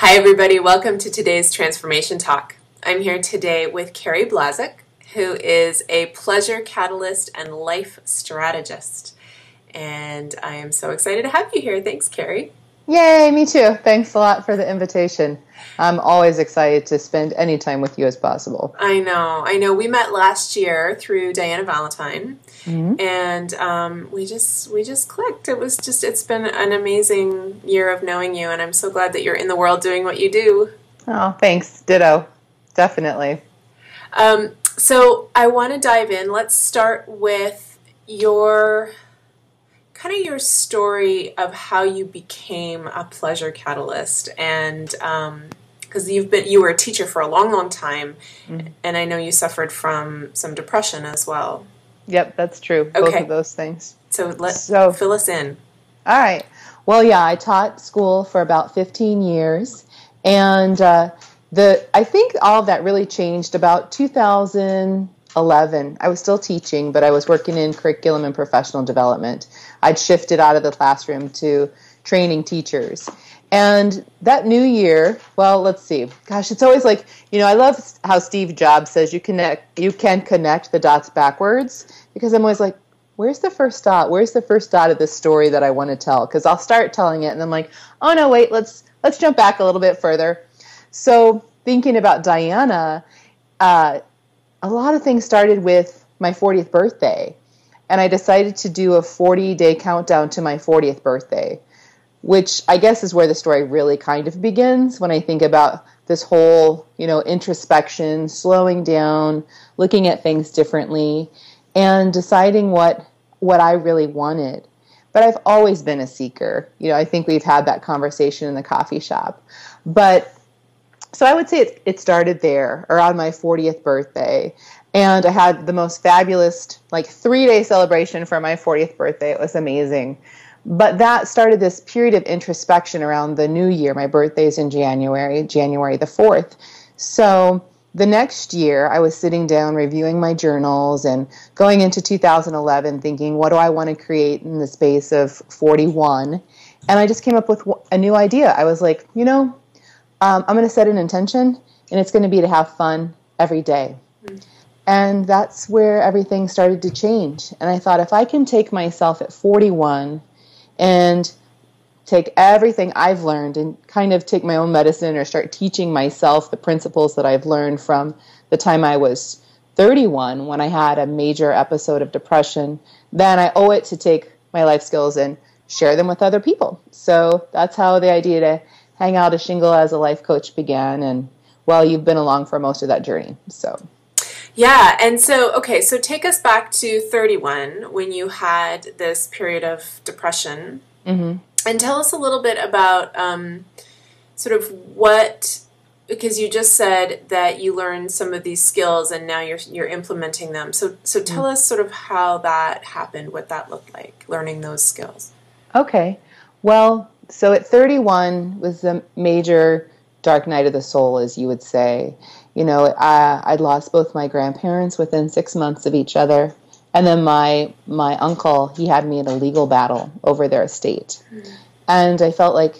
Hi, everybody. Welcome to today's Transformation Talk. I'm here today with Carrie Blazek, who is a pleasure catalyst and life strategist. And I am so excited to have you here. Thanks, Carrie. Yay, me too. Thanks a lot for the invitation. I'm always excited to spend any time with you as possible. I know. We met last year through Diana Valentine, and we just clicked. It's been an amazing year of knowing you, and I'm so glad that you're in the world doing what you do. Oh, thanks. Ditto. Definitely. So I want to dive in. Let's start with your story of how you became a pleasure catalyst, and because you were a teacher for a long time, and I know you suffered from some depression as well. Yep, that's true. Both of those things. So fill us in. All right. Well, yeah, I taught school for about 15 years, and I think all of that really changed about 2011. I was still teaching, but I was working in curriculum and professional development. I'd shifted out of the classroom to training teachers. And that new year, well, let's see. Gosh, it's always like, I love how Steve Jobs says you can connect the dots backwards, because I'm always like, where's the first dot? Where's the first dot of this story that I want to tell? Because I'll start telling it, and I'm like, oh no, wait, let's jump back a little bit further. So thinking about Diana, a lot of things started with my 40th birthday, and I decided to do a 40-day countdown to my 40th birthday, which I guess is where the story really kind of begins when I think about this whole, introspection, slowing down, looking at things differently, and deciding what I really wanted. But I've always been a seeker. I think we've had that conversation in the coffee shop. But so I would say it started there, around my 40th birthday. And I had the most fabulous, 3-day celebration for my 40th birthday. It was amazing. But that started this period of introspection around the new year. My birthday's in January the 4th. So the next year, I was sitting down reviewing my journals and going into 2011 thinking, what do I want to create in the space of 41? And I just came up with a new idea. I was like, I'm going to set an intention, and it's going to be to have fun every day. And that's where everything started to change. And I thought, if I can take myself at 41 and take everything I've learned and kind of take my own medicine or start teaching myself the principles that I've learned from the time I was 31 when I had a major episode of depression, then I owe it to take my life skills and share them with other people. So that's how the idea to hang out a shingle as a life coach began. And well, you've been along for most of that journey. So. Yeah. And so take us back to 31 when you had this period of depression. And tell us a little bit about because you just said that you learned some of these skills and now you're implementing them. So tell us sort of how that happened, what that looked like, learning those skills. Okay. Well, so at 31 was the major dark night of the soul, as you would say. I'd lost both my grandparents within 6 months of each other. And then my uncle, he had me in a legal battle over their estate. And I felt like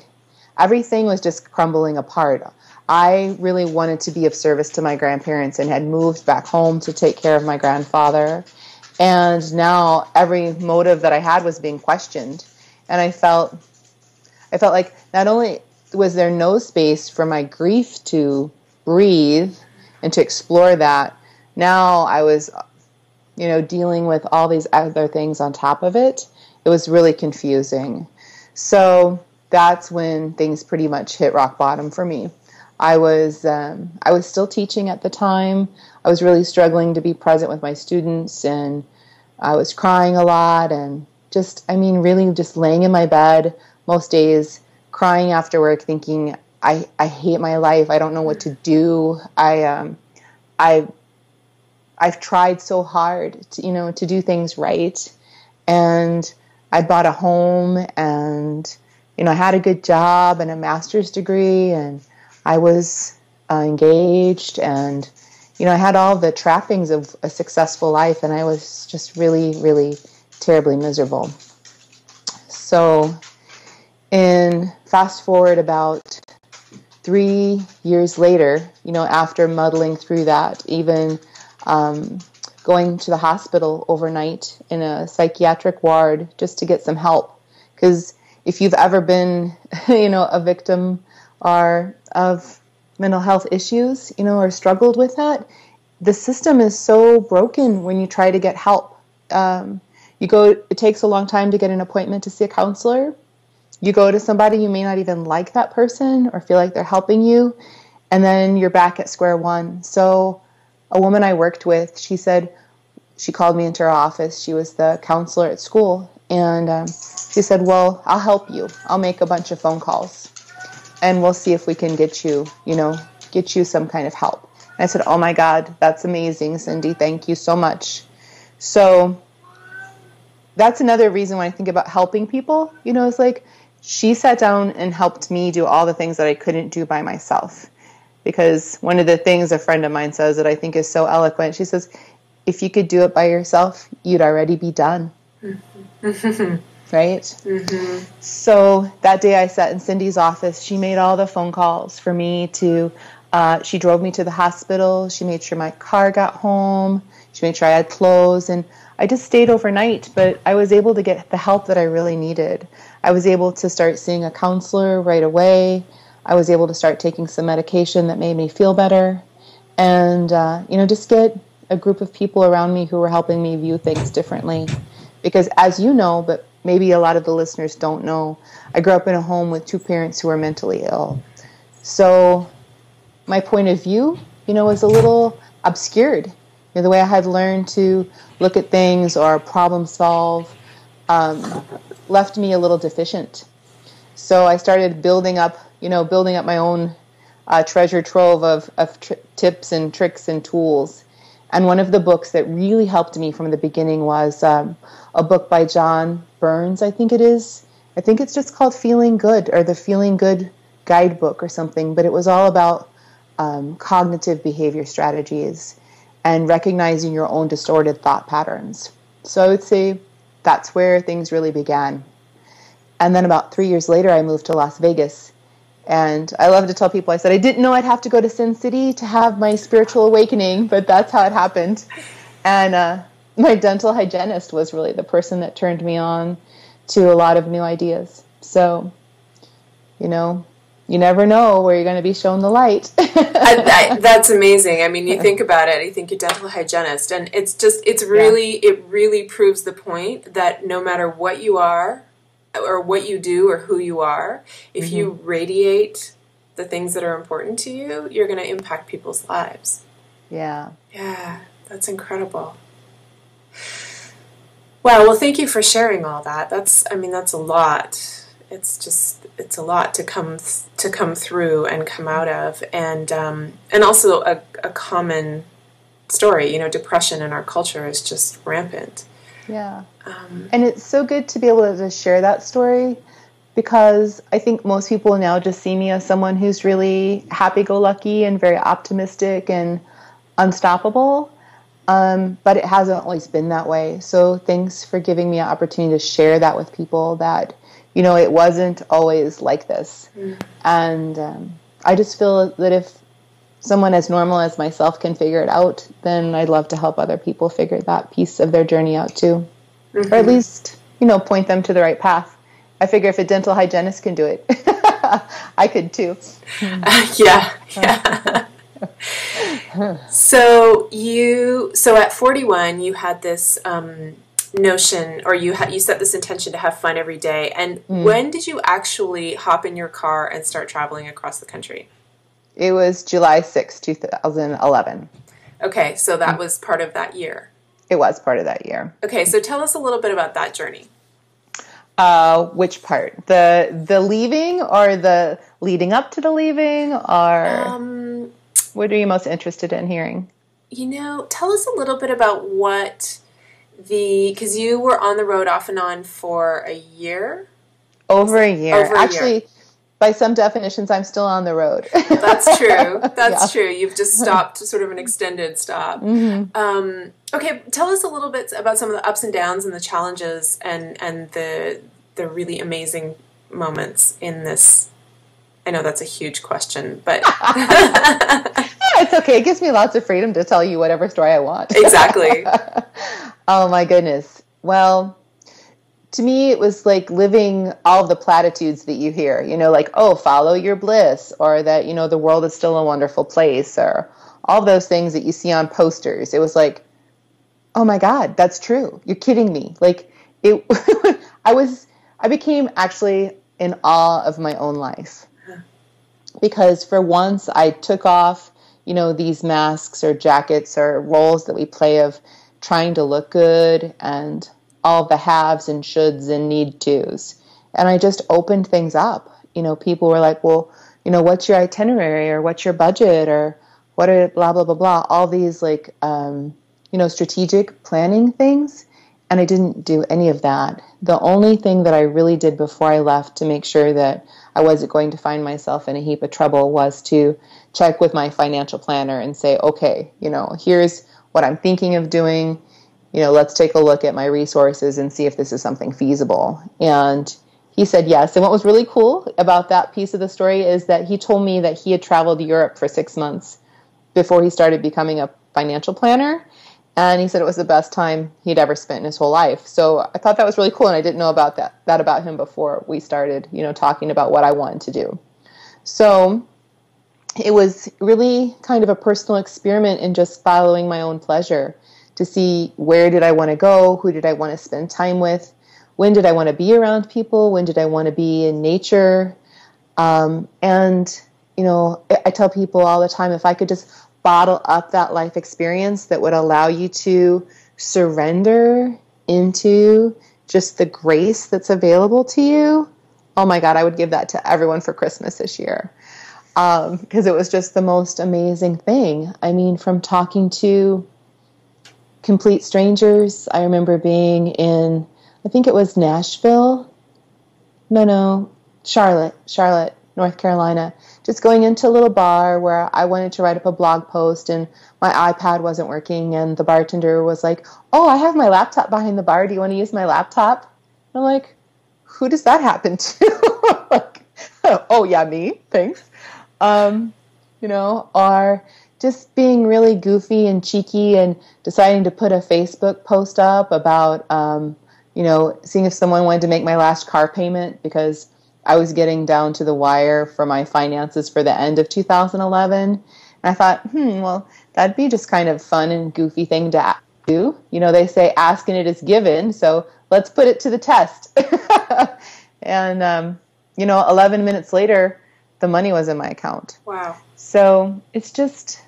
everything was just crumbling apart. I really wanted to be of service to my grandparents and had moved back home to take care of my grandfather. And now every motive that I had was being questioned. And I felt like not only was there no space for my grief to breathe and to explore that, now I was dealing with all these other things on top of it. It was really confusing. So that's when things pretty much hit rock bottom for me. I was still teaching at the time. I was really struggling to be present with my students, and I was crying a lot and really just laying in my bed most days, crying after work, thinking, I hate my life. I don't know what to do. I've tried so hard to do things right. And I bought a home, and, I had a good job and a master's degree, and I was engaged, and, I had all the trappings of a successful life, and I was just really, really terribly miserable. So fast forward about 3 years later, after muddling through that, even going to the hospital overnight in a psychiatric ward just to get some help. Because if you've ever been, a victim of mental health issues, or struggled with that, the system is so broken when you try to get help. It takes a long time to get an appointment to see a counselor. You go to somebody, you may not even like that person or feel like they're helping you, and then you're back at square one. So a woman I worked with, she said, she called me into her office. She was the counselor at school, and she said, well, I'll help you. I'll make a bunch of phone calls, and we'll see if we can get you some kind of help. And I said, oh my God, that's amazing, Cindy. Thank you so much. So that's another reason when I think about helping people, it's like she sat down and helped me do all the things that I couldn't do by myself. Because one of the things a friend of mine says that I think is so eloquent, she says, if you could do it by yourself, you'd already be done. Mm-hmm. Right? Mm-hmm. So that day I sat in Cindy's office. She made all the phone calls for me she drove me to the hospital. She made sure my car got home. She made sure I had clothes. And I just stayed overnight, but I was able to get the help that I really needed. I was able to start seeing a counselor right away. I was able to start taking some medication that made me feel better. And, just get a group of people around me who were helping me view things differently. Because as you know, but maybe a lot of the listeners don't know, I grew up in a home with two parents who were mentally ill. So my point of view, was a little obscured. The way I had learned to look at things or problem solve left me a little deficient. So I started building up my own treasure trove of tips and tricks and tools. And one of the books that really helped me from the beginning was a book by John Burns, I think it is. I think it's just called Feeling Good, or the Feeling Good Guidebook or something. But it was all about cognitive behavior strategies and recognizing your own distorted thought patterns. So I would say that's where things really began. And then about 3 years later, I moved to Las Vegas. And I love to tell people, I said, I didn't know I'd have to go to Sin City to have my spiritual awakening, but that's how it happened. And my dental hygienist was really the person that turned me on to a lot of new ideas. So, you never know where you're going to be shown the light. That's amazing. I mean, you think about it, you think you're dental hygienist, and it really proves the point that no matter what you are, or what you do, or who you are, if mm-hmm. you radiate the things that are important to you, you're going to impact people's lives. Yeah. Yeah, that's incredible. Wow, well, thank you for sharing all that. That's a lot. It's a lot to come through and come out of, and also a common story. Depression in our culture is just rampant. Yeah. And it's so good to be able to share that story, because I think most people now just see me as someone who's really happy-go-lucky and very optimistic and unstoppable. But it hasn't always been that way. So thanks for giving me an opportunity to share that with people, that, it wasn't always like this. Mm. And I just feel that if someone as normal as myself can figure it out, then I'd love to help other people figure that piece of their journey out too. Mm-hmm. Or at least, point them to the right path. I figure if a dental hygienist can do it, I could too. Yeah. So at 41, you had this notion, or you set this intention to have fun every day. And when did you actually hop in your car and start traveling across the country? It was July 6, 2011. Okay, so that was part of that year. It was part of that year. Okay, so tell us a little bit about that journey. Which part? The leaving, or the leading up to the leaving, or what are you most interested in hearing? Tell us a little bit about because you were on the road off and on for a year? Over a year. Actually, by some definitions, I'm still on the road. That's true. That's true. You've just stopped, sort of an extended stop. Mm-hmm. Okay, tell us a little bit about some of the ups and downs and the challenges and the really amazing moments in this I know that's a huge question, but It's okay. It gives me lots of freedom to tell you whatever story I want. Exactly. Oh my goodness. Well, to me, it was like living all the platitudes that you hear, like, oh, follow your bliss, or that, the world is still a wonderful place, or all those things that you see on posters. It was like, oh my God, that's true. You're kidding me. Like it, I became actually in awe of my own life, because for once I took off, these masks or jackets or roles that we play of trying to look good and all the haves and shoulds and need tos. And I just opened things up. People were like, well, what's your itinerary, or what's your budget, or what are blah, blah, blah, blah. All these like, strategic planning things. And I didn't do any of that. The only thing that I really did before I left to make sure that I wasn't going to find myself in a heap of trouble was to check with my financial planner and say, okay, here's what I'm thinking of doing. Let's take a look at my resources and see if this is something feasible. And he said yes. And what was really cool about that piece of the story is that he told me that he had traveled to Europe for 6 months before he started becoming a financial planner. And he said it was the best time he'd ever spent in his whole life. So I thought that was really cool. And I didn't know about that about him before we started, talking about what I wanted to do. So it was really kind of a personal experiment in just following my own pleasure to see where did I want to go, who did I want to spend time with, when did I want to be around people, when did I want to be in nature. And, I tell people all the time, if I could just bottle up that life experience that would allow you to surrender into just the grace that's available to you, oh my God, I would give that to everyone for Christmas this year. Because it was just the most amazing thing. I mean, from talking to complete strangers, I remember being in, I think it was Charlotte, North Carolina, just going into a little bar where I wanted to write up a blog post and my iPad wasn't working, and the bartender was like, oh, I have my laptop behind the bar. Do you want to use my laptop? I'm like, who does that happen to? Like, oh yeah, me, thanks. Or just being really goofy and cheeky and deciding to put a Facebook post up about, seeing if someone wanted to make my last car payment because I was getting down to the wire for my finances for the end of 2011. And I thought, well, that'd be just kind of fun and goofy thing to do. They say ask and it is given, so let's put it to the test. And, 11 minutes later, the money was in my account. Wow. So it's just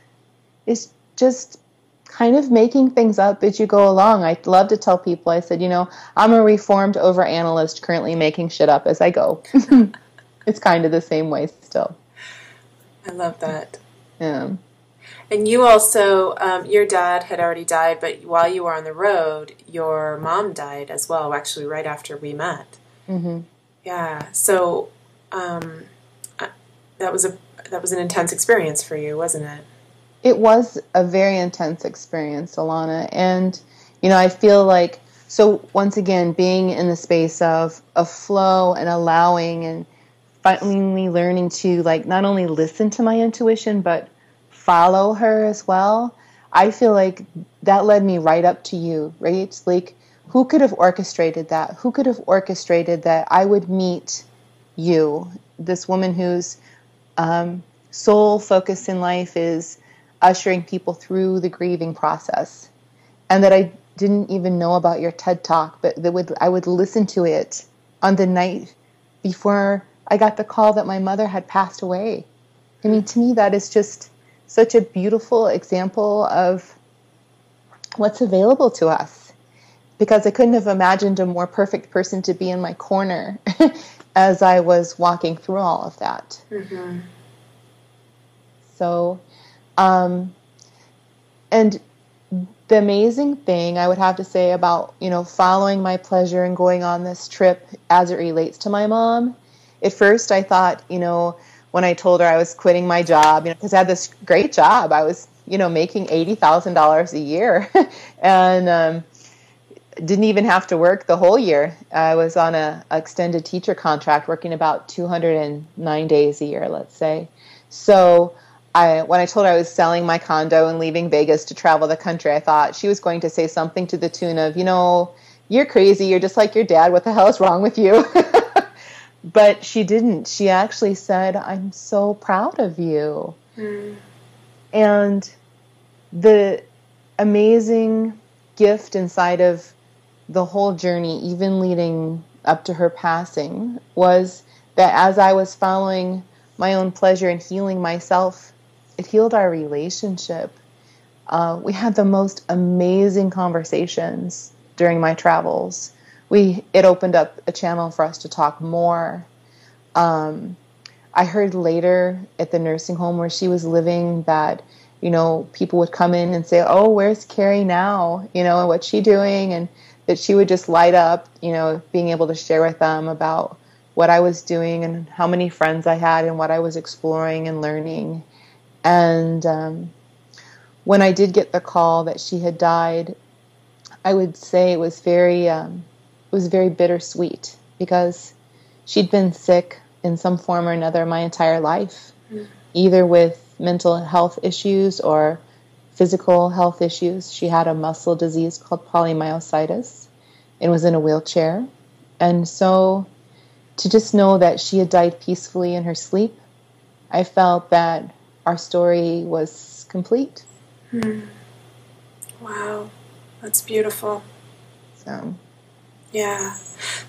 kind of making things up as you go along. I love to tell people, I said, I'm a reformed overanalyst currently making shit up as I go. It's kind of the same way still. I love that. Yeah. And you also, your dad had already died, but while you were on the road, your mom died as well, actually right after we met. Mm-hmm. Yeah. So that was an intense experience for you, wasn't it? It was a very intense experience, Alana. And, I feel like, so once again, being in the space of flow and allowing and finally learning to not only listen to my intuition, but follow her as well. I feel like that led me right up to you, right? Like, who could have orchestrated that? Who could have orchestrated that I would meet you, this woman whose sole focus in life is ushering people through the grieving process, and that I didn't even know about your TED Talk, but I would listen to it on the night before I got the call that my mother had passed away. I mean, to me, that is just such a beautiful example of what's available to us, because I couldn't have imagined a more perfect person to be in my corner as I was walking through all of that. Mm-hmm. So, and the amazing thing I would have to say about, following my pleasure and going on this trip as it relates to my mom, at first I thought, when I told her I was quitting my job, because I had this great job, I was, making $80,000 a year. And didn't even have to work the whole year. I was on a extended teacher contract, working about 209 days a year, let's say. So when I told her I was selling my condo and leaving Vegas to travel the country, I thought she was going to say something to the tune of, you're crazy. You're just like your dad. What the hell is wrong with you? But she didn't. She actually said, I'm so proud of you. Mm. And the amazing gift inside of the whole journey, even leading up to her passing, was that as I was following my own pleasure and healing myself, it healed our relationship. We had the most amazing conversations during my travels. It opened up a channel for us to talk more. I heard later at the nursing home where she was living that, people would come in and say, oh, where's Carrie now? And what's she doing? And that she would just light up, being able to share with them about what I was doing and how many friends I had and what I was exploring and learning. And when I did get the call that she had died, I would say it was very bittersweet, because she'd been sick in some form or another my entire life, either with mental health issues or physical health issues. She had a muscle disease called polymyositis and was in a wheelchair. And so to just know that she had died peacefully in her sleep, I felt that our story was complete. Wow, that's beautiful. So, yeah,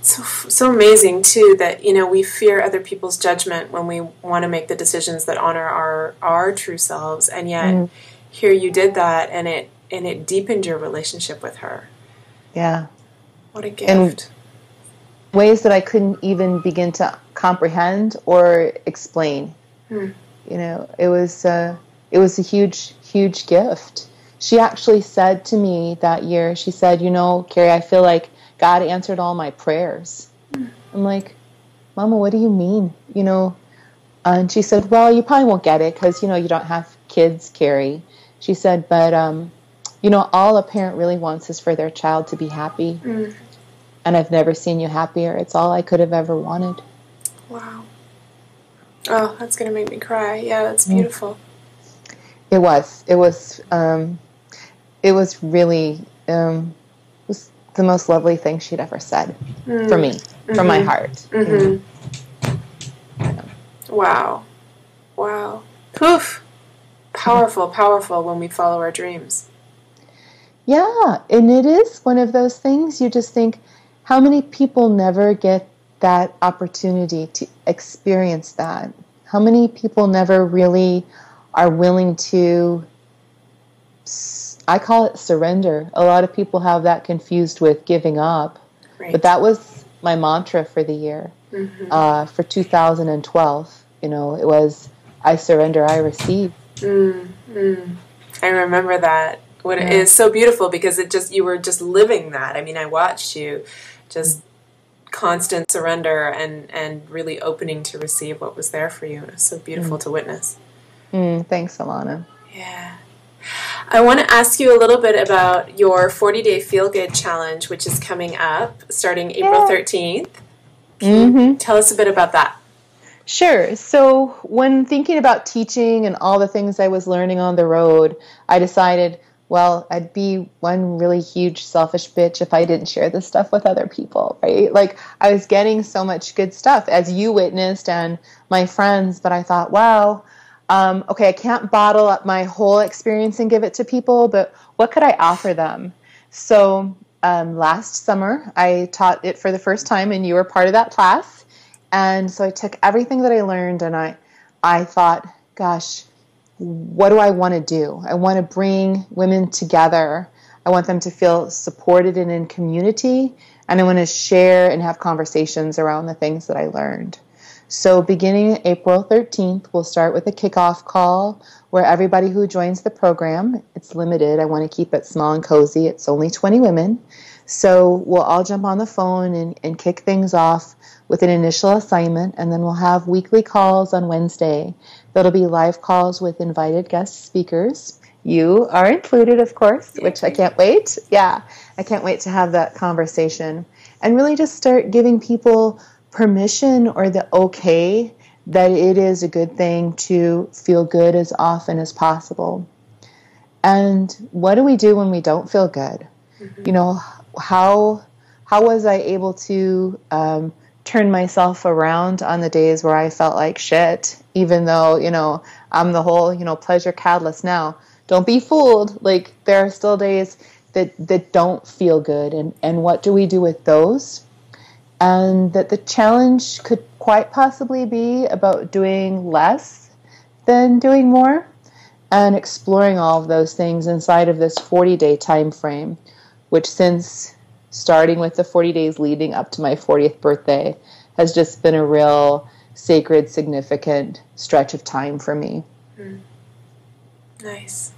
so amazing too that we fear other people's judgment when we want to make the decisions that honor our true selves, and yet here you did that, and it deepened your relationship with her. Yeah, what a gift. In ways that I couldn't even begin to comprehend or explain. It was a huge gift. She actually said to me that year, she said, Carrie, I feel like God answered all my prayers. I'm like, Mama, what do you mean? And she said, well, you probably won't get it because, you don't have kids, Carrie. She said, but, all a parent really wants is for their child to be happy. And I've never seen you happier. It's all I could have ever wanted. Wow. Oh, that's going to make me cry. Yeah, that's beautiful. It was really, it was the most lovely thing she'd ever said for me, from my heart. Wow. Poof. Powerful when we follow our dreams. Yeah, and it is one of those things you just think, how many people never get that opportunity to experience that? How many people never really are willing to, I call it surrender. A lot of people have that confused with giving up. Right. But that was my mantra for the year. For 2012. It was, I surrender, I receive. I remember that. It is so beautiful because you were just living that. I mean, I watched you just constant surrender and really opening to receive what was there for you. It was so beautiful to witness. Thanks, Alana. Yeah. I want to ask you a little bit about your 40-day Feel Good Challenge, which is coming up starting April 13th. Can you tell us a bit about that? Sure. So when thinking about teaching and all the things I was learning on the road, I decided, well, I'd be one really huge selfish bitch if I didn't share this stuff with other people, right? Like, I was getting so much good stuff, as you witnessed, and my friends, but I thought, wow, okay, I can't bottle up my whole experience and give it to people, but what could I offer them? So last summer, I taught it for the first time, and you were part of that class. And so I took everything that I learned, and I thought, gosh, what do I want to do? I want to bring women together. I want them to feel supported and in community, and I want to share and have conversations around the things that I learned. So beginning April 13th, we'll start with a kickoff call where everybody who joins the program, it's limited. I want to keep it small and cozy. It's only 20 women. So we'll all jump on the phone and kick things off with an initial assignment, and then we'll have weekly calls on Wednesday. That'll be live calls with invited guest speakers, You are included, of course, which I can't wait. Yeah, I can't wait to have that conversation and really just start giving people permission or the okay that it is a good thing to feel good as often as possible. And what do we do when we don't feel good? Mm-hmm. You know, how was I able to turn myself around on the days where I felt like shit, even though, you know, I'm the whole, you know, pleasure catalyst now. Don't be fooled. Like, there are still days that don't feel good. And what do we do with those? And that the challenge could quite possibly be about doing less than doing more and exploring all of those things inside of this 40-day time frame, which since starting with the 40 days leading up to my 40th birthday has just been a real sacred, significant stretch of time for me. Mm. Nice.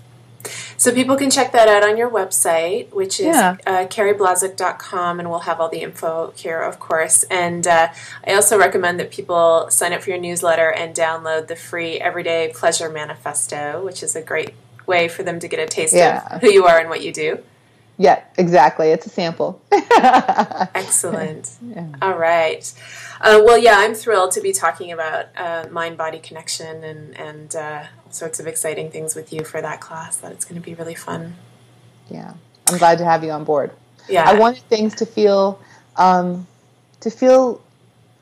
So people can check that out on your website, which is carrieblazek.com, and we'll have all the info here, of course. And I also recommend that people sign up for your newsletter and download the free Everyday Pleasure Manifesto, which is a great way for them to get a taste of who you are and what you do. Yeah, exactly. It's a sample. Excellent. Yeah. All right. Well, yeah, I'm thrilled to be talking about mind-body connection and all sorts of exciting things with you for that class. That it's going to be really fun. Yeah, I'm glad to have you on board. Yeah, I wanted things to feel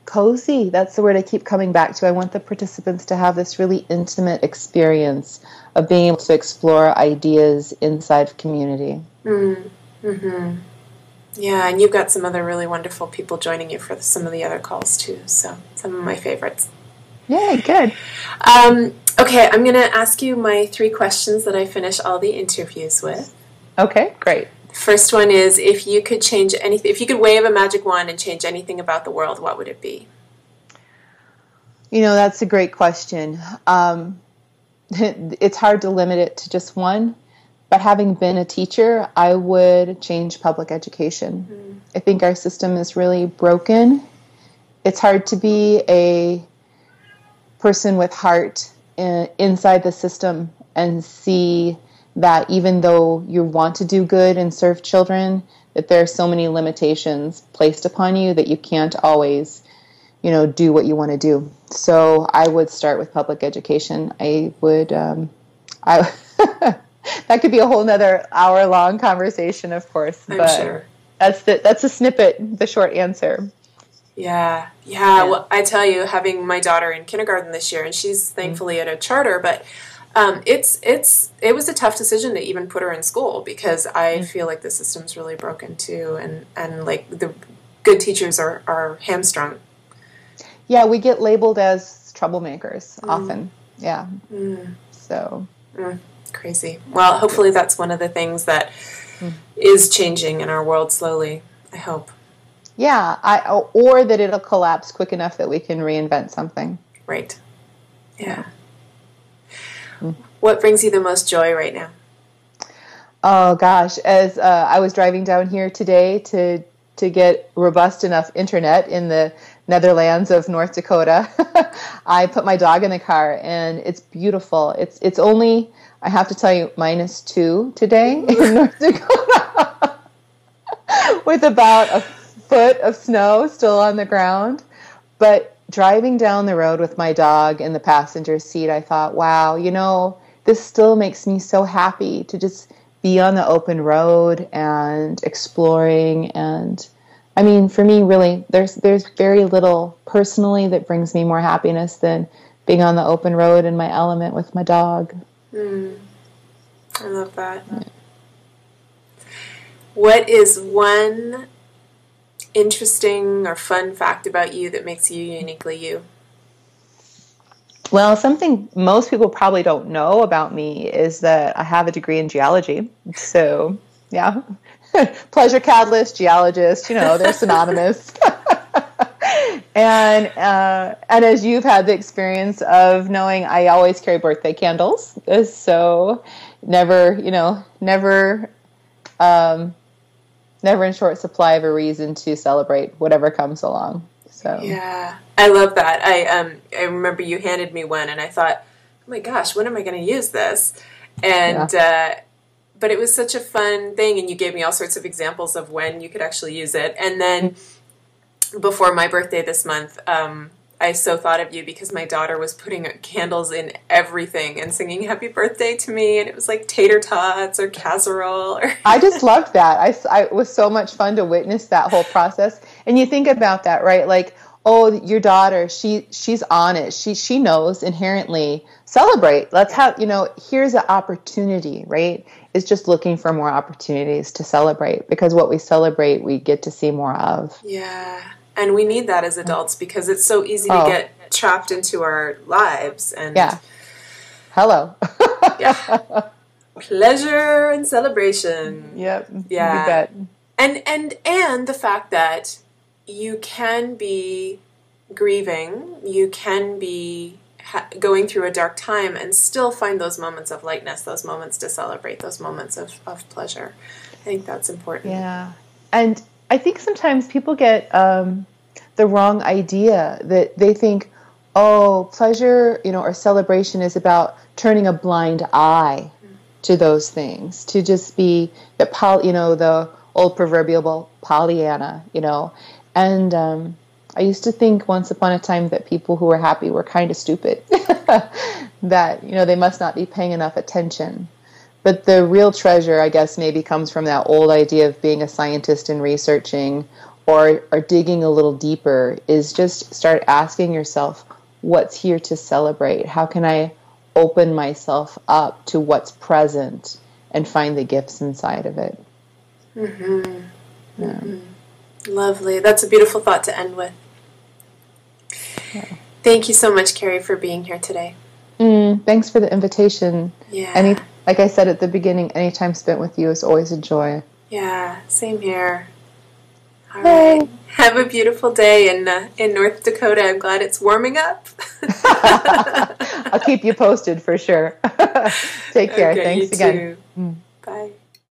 cozy. That's the word I keep coming back to. I want the participants to have this really intimate experience of being able to explore ideas inside of community. Mm-hmm. Yeah, and you've got some other really wonderful people joining you for some of the other calls too, so some of my favorites. Yeah, good. Okay, I'm going to ask you my 3 questions that I finish all the interviews with. Okay, great. First one is, if you could change anything, if you could wave a magic wand and change anything about the world, what would it be? You know, that's a great question. It's hard to limit it to just one. But having been a teacher, I would change public education. Mm. I think our system is really broken. It's hard to be a person with heart inside the system and see that even though you want to do good and serve children, that there are so many limitations placed upon you that you can't always, you know, do what you want to do. So I would start with public education. I would, that could be a whole nother hour-long conversation, of course. I'm sure. That's a snippet, the short answer. Yeah. Well, I tell you, having my daughter in kindergarten this year, and she's thankfully at a charter, but it was a tough decision to even put her in school because I feel like the system's really broken too, and like the good teachers are hamstrung. Yeah, we get labeled as troublemakers often. Yeah. So. Crazy. Well, hopefully that's one of the things that is changing in our world slowly, I hope. Yeah, or that it'll collapse quick enough that we can reinvent something. Right. Yeah. What brings you the most joy right now? Oh, gosh. As I was driving down here today to get robust enough internet in the Netherlands of North Dakota, I put my dog in the car, and it's beautiful. It's only, I have to tell you, -2 today in North Dakota with about a foot of snow still on the ground. But driving down the road with my dog in the passenger seat, I thought, wow, you know, this still makes me so happy to just be on the open road and exploring. And I mean, for me, really, there's very little personally that brings me more happiness than being on the open road in my element with my dog. I love that. Yeah. What is one interesting or fun fact about you that makes you uniquely you? Well, something most people probably don't know about me is that I have a degree in geology. So, yeah. Pleasure catalyst, geologist, you know, they're synonymous. And as you've had the experience of knowing, I always carry birthday candles. So never in short supply of a reason to celebrate whatever comes along. So yeah, I love that. I remember you handed me one, and I thought, oh my gosh, when am I going to use this? And but it was such a fun thing, and you gave me all sorts of examples of when you could actually use it. And then before my birthday this month, I so thought of you because my daughter was putting candles in everything and singing happy birthday to me, and it was like tater tots or casserole. I just loved that. It was so much fun to witness that whole process. And you think about that, right? Like, oh, your daughter, she's on it. She knows inherently. Celebrate. Let's have, here's an opportunity, right? It's just looking for more opportunities to celebrate, because what we celebrate, we get to see more of. Yeah. And we need that as adults because it's so easy to get trapped into our lives. And hello. Pleasure and celebration. Yep. Yeah. You bet. And the fact that you can be grieving, you can be going through a dark time and still find those moments of lightness, those moments to celebrate, those moments of pleasure. I think that's important. Yeah. And I think sometimes people get the wrong idea, that they think, oh, pleasure, or celebration is about turning a blind eye to those things, to just be the old proverbial Pollyanna, And I used to think once upon a time that people who were happy were kind of stupid, that, they must not be paying enough attention. But the real treasure, I guess, maybe comes from that old idea of being a scientist and researching or digging a little deeper, is just start asking yourself, what's here to celebrate? How can I open myself up to what's present and find the gifts inside of it? Mm-hmm. Yeah. Mm-hmm. Lovely. That's a beautiful thought to end with. Yeah. Thank you so much, Carrie, for being here today. Thanks for the invitation. Yeah. Like I said at the beginning, any time spent with you is always a joy. Yeah, same here. All right. Have a beautiful day in North Dakota. I'm glad it's warming up. I'll keep you posted for sure. Take care. Okay, Thanks again. Bye.